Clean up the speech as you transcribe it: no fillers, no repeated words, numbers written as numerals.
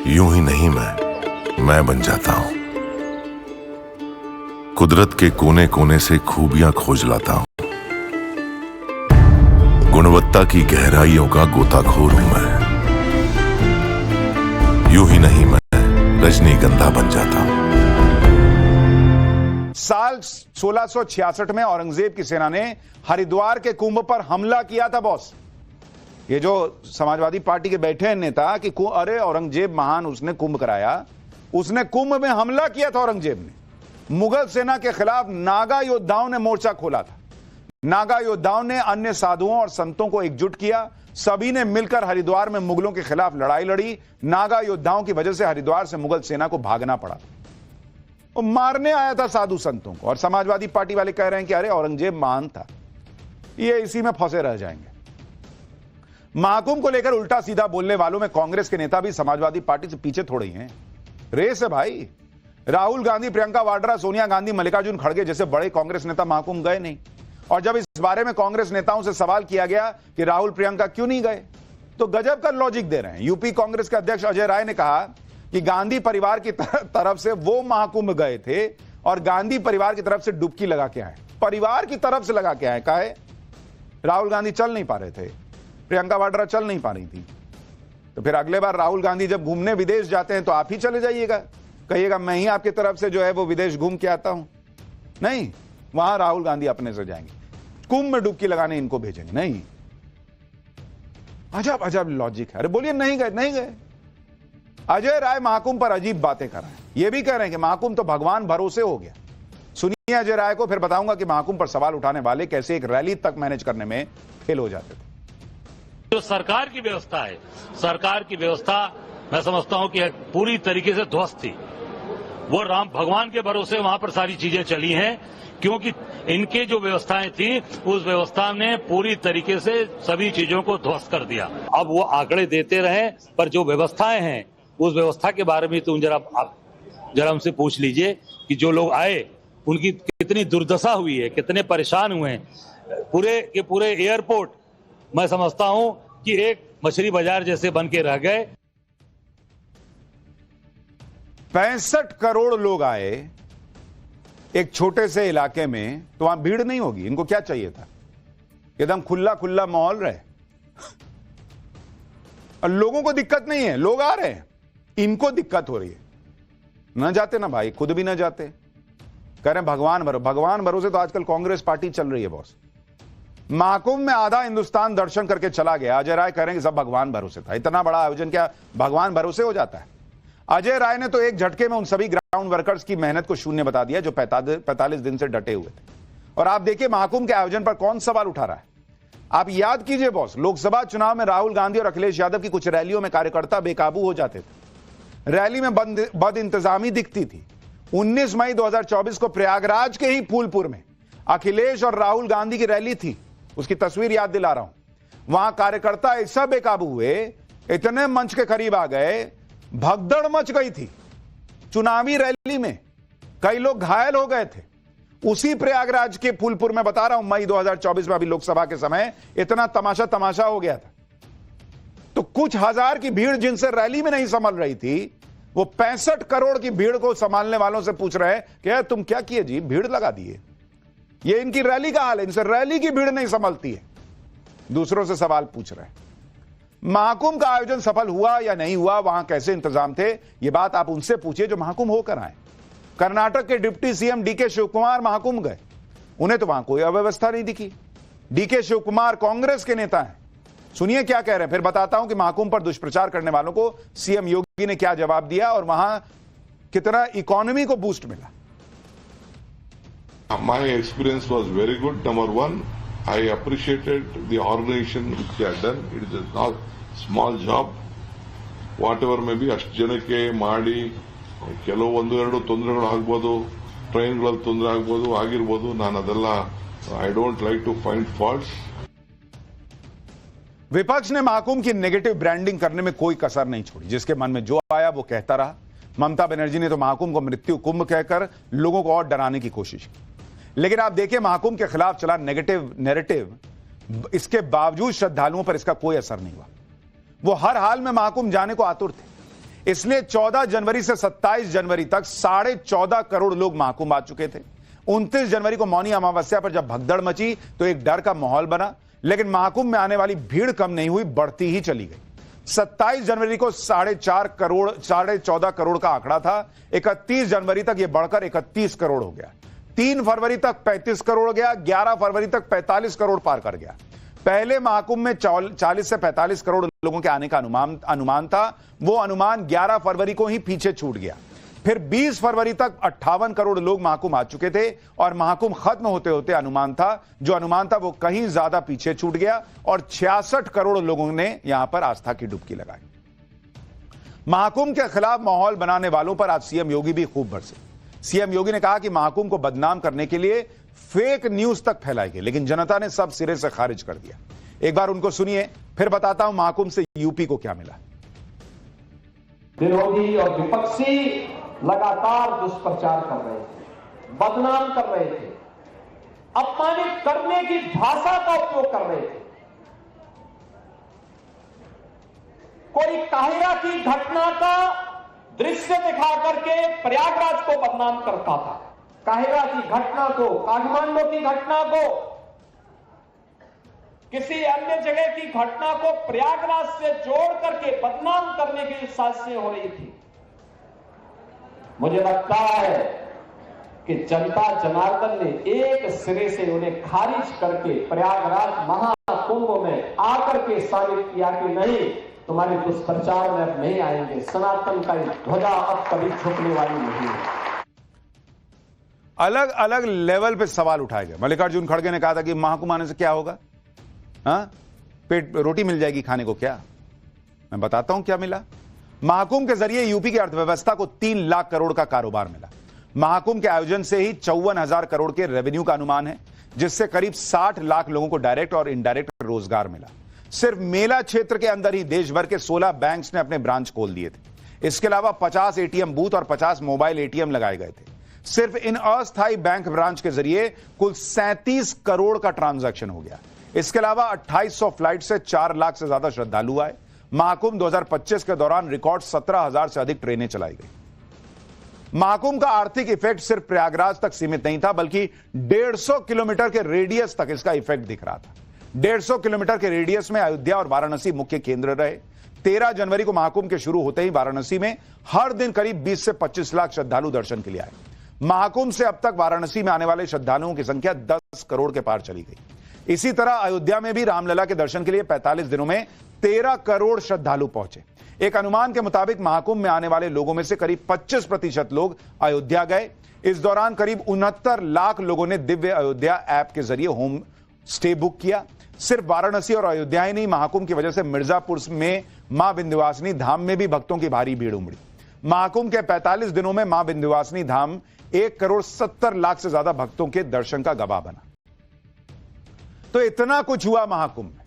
यूं ही नहीं मैं बन जाता हूं। कुदरत के कोने कोने से खूबियां खोज लाता हूं। गुणवत्ता की गहराइयों का गोताखोर हूं मैं। यूं ही नहीं मैं रजनीगंधा बन जाता हूं। साल 1666 में औरंगजेब की सेना ने हरिद्वार के कुंभ पर हमला किया था बॉस। ये जो समाजवादी पार्टी के बैठे हैं नेता कि अरे औरंगजेब महान, उसने कुंभ कराया, उसने कुंभ में हमला किया था। औरंगजेब ने मुगल सेना के खिलाफ नागा योद्धाओं ने मोर्चा खोला था। नागा योद्धाओं ने अन्य साधुओं और संतों को एकजुट किया। सभी ने मिलकर हरिद्वार में मुगलों के खिलाफ लड़ाई लड़ी। नागा योद्धाओं की वजह से हरिद्वार से मुगल सेना को भागना पड़ा। वो मारने आया था साधु संतों को, और समाजवादी पार्टी वाले कह रहे हैं कि अरे औरंगजेब महान था। ये इसी में फंसे रह जाएंगे। महाकुंभ को लेकर उल्टा सीधा बोलने वालों में कांग्रेस के नेता भी समाजवादी पार्टी से पीछे थोड़े ही हैं। रेस है भाई। राहुल गांधी, प्रियंका वाड्रा, सोनिया गांधी, मल्लिकार्जुन खड़गे जैसे बड़े कांग्रेस नेता महाकुंभ गए नहीं। और जब इस बारे में कांग्रेस नेताओं से सवाल किया गया कि राहुल प्रियंका क्यों नहीं गए, तो गजब का लॉजिक दे रहे हैं। यूपी कांग्रेस के अध्यक्ष अजय राय ने कहा कि गांधी परिवार की तरफ से वो महाकुंभ गए थे और गांधी परिवार की तरफ से डुबकी लगा के आए। परिवार की तरफ से लगा के आए। कहे राहुल गांधी चल नहीं पा रहे थे, प्रियंका वाड्रा चल नहीं पा रही थी। तो फिर अगले बार राहुल गांधी जब घूमने विदेश जाते हैं तो आप ही चले जाइएगा, कहिएगा मैं ही आपकी तरफ से जो है वो विदेश घूम के आता हूं। नहीं, वहां राहुल गांधी अपने से जाएंगे, कुंभ में डुबकी लगाने इनको भेजेंगे नहीं। अजब अजब लॉजिक है। अरे बोलिए नहीं गए, नहीं गए। अजय राय महाकुंभ पर अजीब बातें कर रहे हैं। ये भी कह रहे हैं कि महाकुंभ तो भगवान भरोसे हो गया। सुनिए अजय राय को, फिर बताऊंगा कि महाकुंभ पर सवाल उठाने वाले कैसे एक रैली तक मैनेज करने में फेल हो जाते थे। जो सरकार की व्यवस्था है, सरकार की व्यवस्था मैं समझता हूं कि पूरी तरीके से ध्वस्त थी। वो राम भगवान के भरोसे वहां पर सारी चीजें चली हैं, क्योंकि इनके जो व्यवस्थाएं थी उस व्यवस्था ने पूरी तरीके से सभी चीजों को ध्वस्त कर दिया। अब वो आंकड़े देते रहे, पर जो व्यवस्थाएं हैं उस व्यवस्था के बारे में तुम जरा हमसे पूछ लीजिए कि जो लोग आए उनकी कितनी दुर्दशा हुई है, कितने परेशान हुए हैं। पूरे के पूरे एयरपोर्ट मैं समझता हूं कि एक मछली बाजार जैसे बन के रह गए। 65 करोड़ लोग आए एक छोटे से इलाके में, तो वहां भीड़ नहीं होगी। इनको क्या चाहिए था? एकदम खुला खुला माहौल रहे। और लोगों को दिक्कत नहीं है, लोग आ रहे हैं, इनको दिक्कत हो रही है। ना जाते ना भाई, खुद भी ना जाते, कह रहे हैं भगवान भरोसे। तो आजकल कांग्रेस पार्टी चल रही है बॉस। महाकुंभ में आधा हिंदुस्तान दर्शन करके चला गया। अजय राय कह रहे हैं कि सब भगवान भरोसे था। इतना बड़ा आयोजन क्या भगवान भरोसे हो जाता है? अजय राय ने तो एक झटके में उन सभी ग्राउंड वर्कर्स की मेहनत को शून्य बता दिया जो 45 दिन से डटे हुए थे। और आप देखिए महाकुंभ के आयोजन पर कौन सवाल उठा रहा है। आप याद कीजिए बॉस, लोकसभा चुनाव में राहुल गांधी और अखिलेश यादव की कुछ रैलियों में कार्यकर्ता बेकाबू हो जाते थे। रैली में बद इंतजामी दिखती थी। 19 मई 2024 को प्रयागराज के ही फूलपुर में अखिलेश और राहुल गांधी की रैली थी। उसकी तस्वीर याद दिला रहा हूं। वहां कार्यकर्ता ऐसा बेकाबू हुए, इतने मंच के करीब आ गए, भगदड़ मच गई थी चुनावी रैली में। कई लोग घायल हो गए थे। उसी प्रयागराज के फूलपुर में बता रहा हूं, मई 2024 में अभी लोकसभा के समय इतना तमाशा हो गया था। तो कुछ हजार की भीड़ जिनसे रैली में नहीं संभल रही थी, वो 65 करोड़ की भीड़ को संभालने वालों से पूछ रहे हैं कि यार तुम क्या किए जी, भीड़ लगा दिए। ये इनकी रैली का हाल है, इनसे रैली की भीड़ नहीं संभलती है। दूसरों से सवाल पूछ रहे हैं। महाकुंभ का आयोजन सफल हुआ या नहीं हुआ, वहां कैसे इंतजाम थे, यह बात आप उनसे पूछिए जो महाकुंभ होकर आए। कर्नाटक के deputy CM DK Shivakumar Mahakumbh गए, उन्हें तो वहां कोई अव्यवस्था नहीं दिखी। डीके शिवकुमार कांग्रेस के नेता हैं। सुनिए क्या कह रहे हैं, फिर बताता हूं कि महाकुंभ पर दुष्प्रचार करने वालों को सीएम योगी ने क्या जवाब दिया और वहां कितना इकोनॉमी को बूस्ट मिला। My experience was very good. Number one, I appreciated the organization which they had done. It is a not small job. Whatever may be, ಅಷ್ಟು ಜನಕ್ಕೆ ಮಾಡಿ ಕೆಲವು ಒಂದು ಎರಡು ತೊಂದರೆಗಳು ಆಗ್ಬೋದು, ಟ್ರೈನ್ಗಳಲ್ಲಿ ತೊಂದರೆ ಆಗ್ಬೋದು, ಆಗಿರ್ಬೋದು. ನಾನು ಅದೆಲ್ಲ I don't like to find faults. विपक्ष ने महाकुंभ की नेगेटिव ब्रांडिंग करने में कोई कसर नहीं छोड़ी। जिसके मन में जो आया वो कहता रहा। ममता बनर्जी ने तो महाकुंभ को मृत्यु कुंभ कहकर लोगों को और डराने की कोशिश की। लेकिन आप देखिए महाकुंभ के खिलाफ चला नेगेटिव नैरेटिव, इसके बावजूद श्रद्धालुओं पर इसका कोई असर नहीं हुआ। वो हर हाल में महाकुंभ जाने को आतुर थे। इसलिए 14 जनवरी से 27 जनवरी तक 14.5 करोड़ लोग महाकुंभ आ चुके थे। 29 जनवरी को मौनी अमावस्या पर जब भगदड़ मची तो एक डर का माहौल बना, लेकिन महाकुंभ में आने वाली भीड़ कम नहीं हुई, बढ़ती ही चली गई। 27 जनवरी को 14.5 करोड़ का आंकड़ा था। 31 जनवरी तक यह बढ़कर 31 करोड़ हो गया। 3 फरवरी तक 35 करोड़ हो गया। 11 फरवरी तक 45 करोड़ पार कर गया। पहले महाकुंभ में 40 से 45 करोड़ लोगों के आने का अनुमान था। वो अनुमान 11 फरवरी को ही पीछे छूट गया। फिर 20 फरवरी तक 58 करोड़ लोग महाकुंभ आ चुके थे और महाकुंभ खत्म होते होते अनुमान था वो कहीं ज्यादा पीछे छूट गया और 66 करोड़ लोगों ने यहां पर आस्था की डुबकी लगाई। महाकुंभ के खिलाफ माहौल बनाने वालों पर आज सीएम योगी भी खूब बरसे। सीएम योगी ने कहा कि महाकुंभ को बदनाम करने के लिए फेक न्यूज तक फैलाई गई, लेकिन जनता ने सब सिरे से खारिज कर दिया। एक बार उनको सुनिए, फिर बताता हूं महाकुंभ से यूपी को क्या मिला। विरोधी और विपक्षी लगातार दुष्प्रचार कर रहे थे, बदनाम कर रहे थे, अपमानित करने की भाषा का उपयोग कर रहे थे। कोई काहिरा की घटना का दृश्य दिखा करके प्रयागराज को बदनाम करता था, काहिरा की घटना को, काठमांडू की घटना को, किसी अन्य जगह की घटना को प्रयागराज से जोड़ करके बदनाम करने की साजिशें हो रही थी। मुझे लगता है कि जनता जनार्दन ने एक सिरे से उन्हें खारिज करके प्रयागराज महाकुंभ में आकर के साबित किया कि नहीं, तुम्हारे दुष्प्रचार में अब नहीं आएंगे, सनातन का ध्वजा अब कभी झुकने वाली नहीं है। अलग अलग लेवल पे सवाल उठाए गए। मल्लिकार्जुन खड़गे ने कहा था कि महाकुंभ आने से क्या होगा, पेट रोटी मिल जाएगी खाने को। क्या मैं बताता हूं क्या मिला। महाकुंभ के जरिए यूपी की अर्थव्यवस्था को 3 लाख करोड़ का कारोबार मिला। महाकुंभ के आयोजन से ही 54,000 करोड़ के रेवेन्यू का अनुमान है, जिससे करीब 60 लाख लोगों को डायरेक्ट और इनडायरेक्ट रोजगार मिला। सिर्फ मेला क्षेत्र के अंदर ही देश भर के 16 बैंक्स ने अपने ब्रांच खोल दिए थे। इसके अलावा 50 एटीएम बूथ और 50 मोबाइल एटीएम लगाए गए थे। सिर्फ इन अस्थायी बैंक ब्रांच के जरिए कुल 37 करोड़ का ट्रांजैक्शन हो गया। इसके अलावा 2800 फ्लाइट से 4 लाख से ज्यादा श्रद्धालु आए। महाकुंभ 2025 के दौरान रिकॉर्ड 17,000 से अधिक ट्रेनें चलाई गई। महाकुंभ का आर्थिक इफेक्ट सिर्फ प्रयागराज तक सीमित नहीं था, बल्कि 150 किलोमीटर के रेडियस तक इसका इफेक्ट दिख रहा था। 150 किलोमीटर के रेडियस में अयोध्या और वाराणसी मुख्य केंद्र रहे। 13 जनवरी को महाकुंभ के शुरू होते ही वाराणसी में हर दिन करीब 20 से 25 लाख श्रद्धालु दर्शन के लिए आए। महाकुंभ से अब तक वाराणसी में आने वाले श्रद्धालुओं की संख्या 10 करोड़ के पार चली गई। इसी तरह अयोध्या में भी रामलला के दर्शन के लिए 45 दिनों में 13 करोड़ श्रद्धालु पहुंचे। एक अनुमान के मुताबिक महाकुंभ में आने वाले लोगों में से करीब 25% लोग अयोध्या गए। इस दौरान करीब 69 लाख लोगों ने दिव्य अयोध्या ऐप के जरिए होम स्टे बुक किया। सिर्फ वाराणसी और अयोध्या ही नहीं, महाकुंभ की वजह से मिर्जापुर में मां विंध्यवासिनी धाम में भी भक्तों की भारी भीड़ उमड़ी। महाकुंभ के 45 दिनों में मां विंध्यवासिनी धाम 1 करोड़ 70 लाख से ज्यादा भक्तों के दर्शन का गवाह बना। तो इतना कुछ हुआ महाकुंभ में।